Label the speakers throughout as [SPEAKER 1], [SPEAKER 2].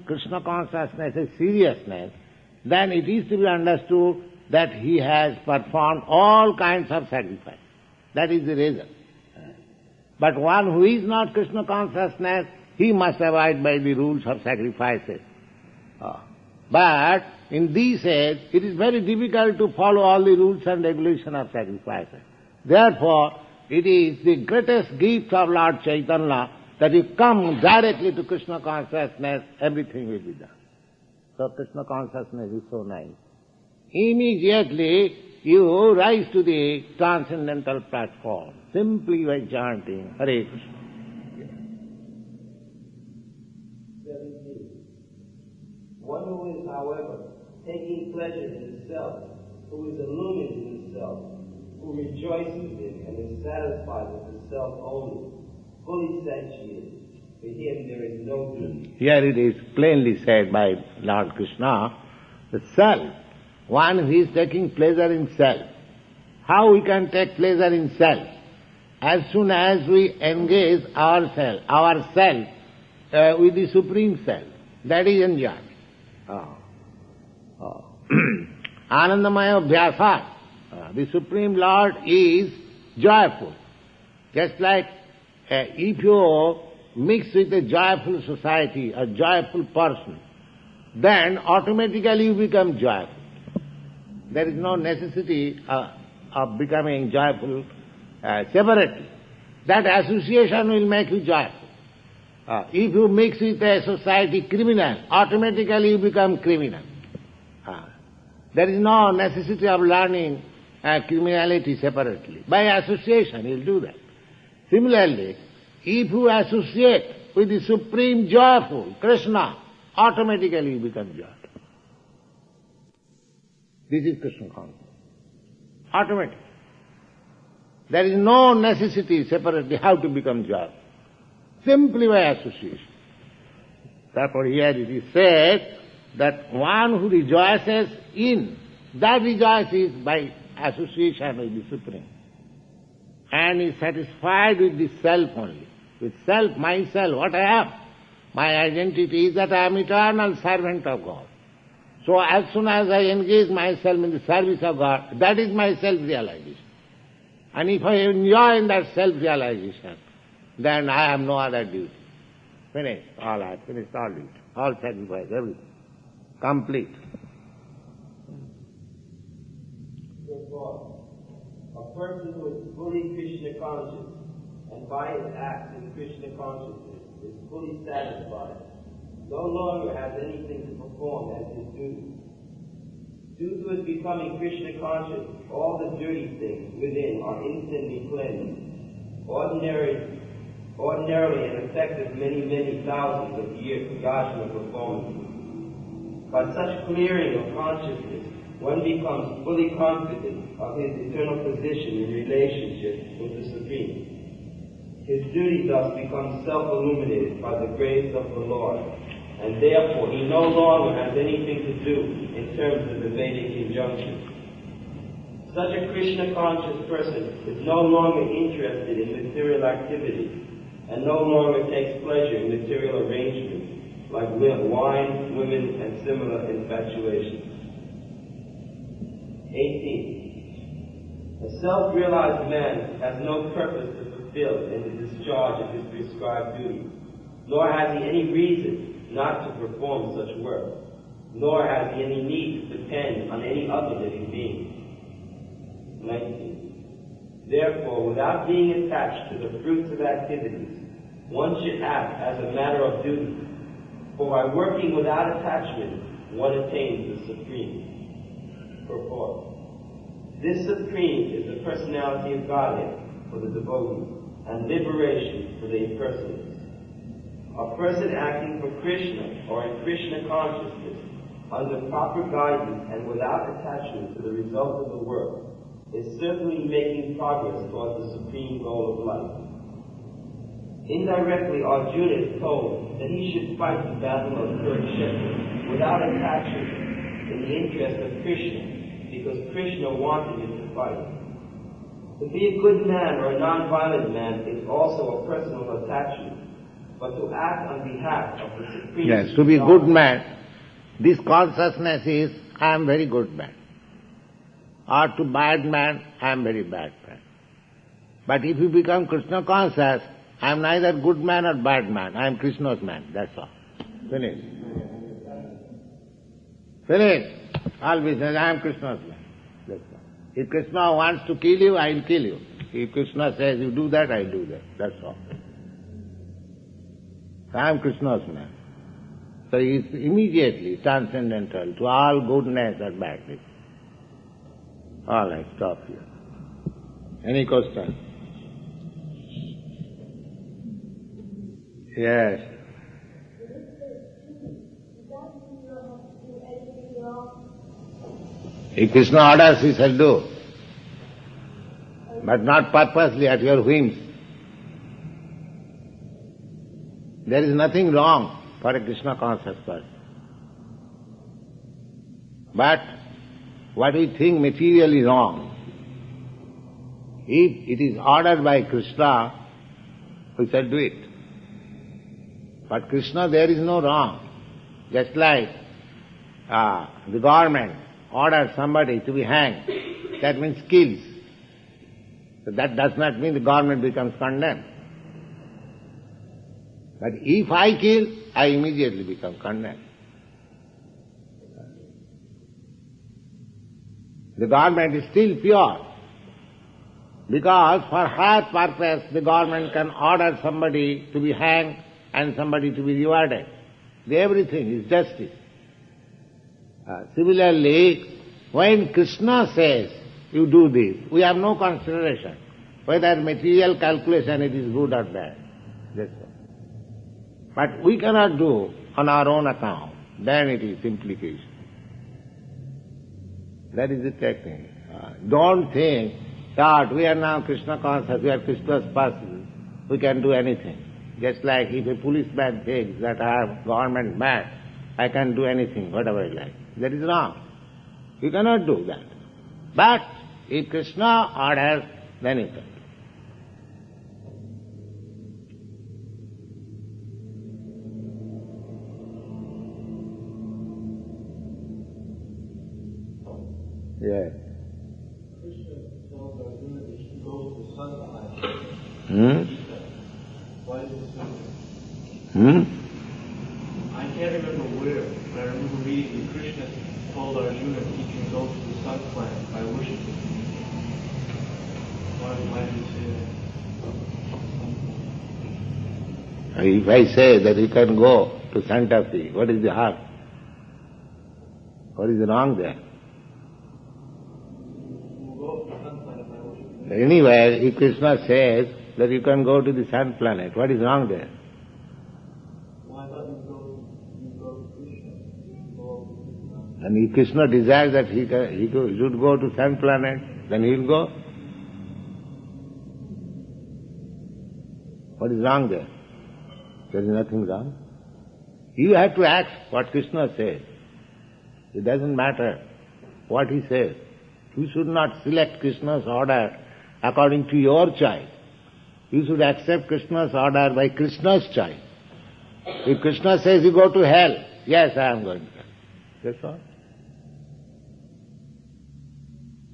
[SPEAKER 1] Krishna consciousness is seriousness, then it is to be understood that he has performed all kinds of sacrifice. That is the reason. But one who is not Krishna consciousness, he must abide by the rules of sacrifices. But in this age, it is very difficult to follow all the rules and regulations of sacrifices. Therefore, it is the greatest gift of Lord Chaitanya that you come directly to Krishna consciousness, everything will be done. So Krishna consciousness is so nice. Immediately you rise to the transcendental platform, simply by chanting Hare Krishna.
[SPEAKER 2] 17. One who is, however, taking pleasure in the self, who is illumined in the self, who rejoices in and is satisfied with the self only, fully satiated, for him there is no duty.
[SPEAKER 1] Here it is plainly said by Lord Krishna, the self, one who is taking pleasure in self. How we can take pleasure in self? As soon as we engage ourself with the Supreme Self, that is enjoyment. Anandamaya Abhyasa, the Supreme Lord is joyful. Just like if you mix with a joyful society, a joyful person, then automatically you become joyful. There is no necessity of becoming joyful separately. That association will make you joyful. If you mix with a society criminal, automatically you become criminal. There is no necessity of learning criminality separately. By association you will do that. Similarly, if you associate with the Supreme Joyful, Krishna, automatically you become joyful. This is Krishna consciousness. Automatic. There is no necessity separately how to become joyful. Simply by association. Therefore here it is said that one who rejoices in, that rejoices by association with the Supreme. And is satisfied with the self only. With self, myself, what I am. My identity is that I am eternal servant of God. So as soon as I engage myself in the service of God, that is my self-realization. And if I enjoy in that self-realization, then I have no other duty. Finished. All I have finished all duty. All sacrifice, everything. Complete.
[SPEAKER 2] Therefore, a person who is fully Krishna conscious and by his acts in Krishna consciousness is fully satisfied, no longer has anything to perform as his duty. Due to his becoming Krishna conscious, all the dirty things within are instantly cleansed. Ordinarily an effect of many thousands of years of Yajna performances. By such clearing of consciousness, one becomes fully confident of his eternal position in relationship with the Supreme. His duty thus becomes self-illuminated by the grace of the Lord, and therefore he no longer has anything to do in terms of the Vedic injunction. Such a Krishna-conscious person is no longer interested in material activities, and no longer takes pleasure in material arrangements, like wine, women, and similar infatuations. 18. A self-realized man has no purpose to fulfill in the discharge of his prescribed duties, nor has he any reason not to perform such work, nor has he any need to depend on any other living being. 19. Therefore, without being attached to the fruits of activities, one should act as a matter of duty, for by working without attachment, one attains the Supreme. Purport. This Supreme is the personality of Godhead for the devotees, and liberation for the impersonalists. A person acting for Krishna or in Krishna consciousness, under proper guidance and without attachment to the result of the work, is certainly making progress towards the supreme goal of life. Indirectly, Arjuna is told that he should fight the battle of Kurukshetra without attachment in the interest of Krishna, because Krishna wanted him to fight. To be a good man or a non-violent man is also a personal attachment. but to act on behalf of the Supreme
[SPEAKER 1] Yes, to be good man, this consciousness is, I am very good man. Or to bad man, I am very bad man. But if you become Krishna conscious, I am neither good man or bad man, I am Krishna's man, that's all. Finish. Finish. All business, I am Krishna's man. That's all. If Krishna wants to kill you, I will kill you. If Krishna says you do that, I do that. That's all. I am Krishna's man. So he is immediately transcendental to all goodness or badness. All right, stop here. Any question? Yes. If Krishna orders, we shall do. But not purposely at your whims. There is nothing wrong for a Krishna conscious person. But what we think materially wrong, if it is ordered by Krishna, we shall do it. But Krishna, there is no wrong. Just like the government orders somebody to be hanged, that means kills. So that does not mean the government becomes condemned. But if I kill, I immediately become condemned. The government is still pure, because for her purpose the government can order somebody to be hanged and somebody to be rewarded. Everything is justice. Similarly, when Krishna says, you do this, we have no consideration whether material calculation it is good or bad. That's all. But we cannot do on our own account, then it is implication. That is the technique. Don't think that we are now Krishna conscious, we are Krishna's person, we can do anything. Just like if a policeman thinks that I am government man, I can do anything, whatever I like. That is wrong. You cannot do that. But if Krishna orders, then you can. Yes.
[SPEAKER 3] Krishna tells Arjuna that he goes to the sun planet. Why is this so? I can't remember where, but I remember reading that Krishna told Arjuna that he can go to the sun planet by worshiping. Why did he say that?
[SPEAKER 1] If I say that you can go to Santa Fe, what is the harm? What is wrong there? Anyway, if Krishna says that you can go to the sun planet, what is wrong there?
[SPEAKER 3] Well, I thought you go to Krishna.
[SPEAKER 1] And if Krishna desires that he should go to sun planet, then he will go. What is wrong there? There is nothing wrong. You have to act what Krishna says. It doesn't matter what he says. You should not select Krishna's order according to your choice. You should accept Krishna's order by Krishna's choice. If Krishna says you go to hell, yes, I am going to hell. That's all.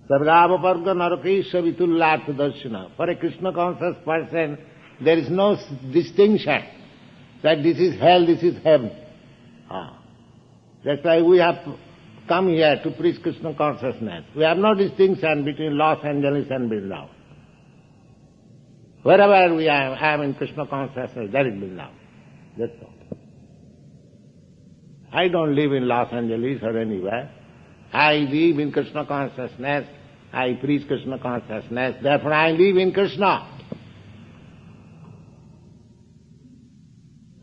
[SPEAKER 1] Sargavaparga narakesha vitullartha darshana. For a Krishna conscious person, there is no distinction that this is hell, this is heaven. That's why we have come here to preach Krishna consciousness. We have no distinction between Los Angeles and Vrindavan. Wherever we are, I am in Krishna consciousness, that is Vrindavan. That's all. I don't live in Los Angeles or anywhere. I live in Krishna consciousness. I preach Krishna consciousness. Therefore I live in Krishna.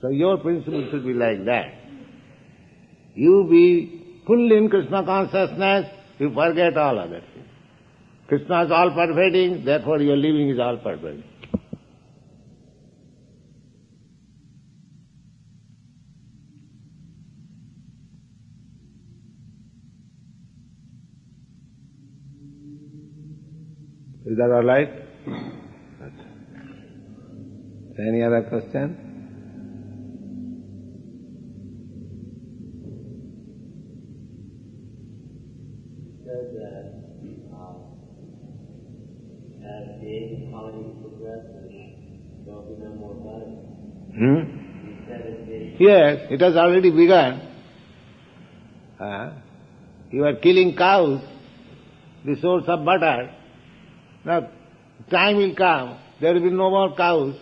[SPEAKER 1] So your principle should be like that. You be fully in Krishna consciousness, you forget all other things. Krishna is all pervading, therefore your living is all pervading. Is that all right? Any other question?
[SPEAKER 2] said that as the age of colony progresses, there will be no more butter.
[SPEAKER 1] Hmm?
[SPEAKER 2] He said it.
[SPEAKER 1] Yes, it has already begun. You are killing cows, the source of butter. Now, time will come, there will be no more cows.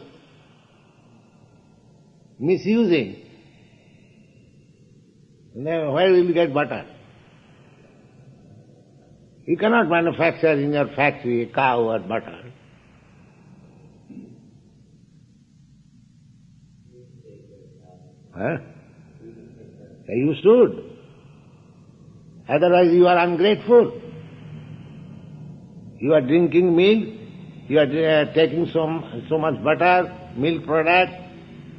[SPEAKER 1] Misusing. Then where will you get butter? You cannot manufacture in your factory a cow or butter. You should. Otherwise you are ungrateful. You are drinking milk, you are taking so much butter, milk product,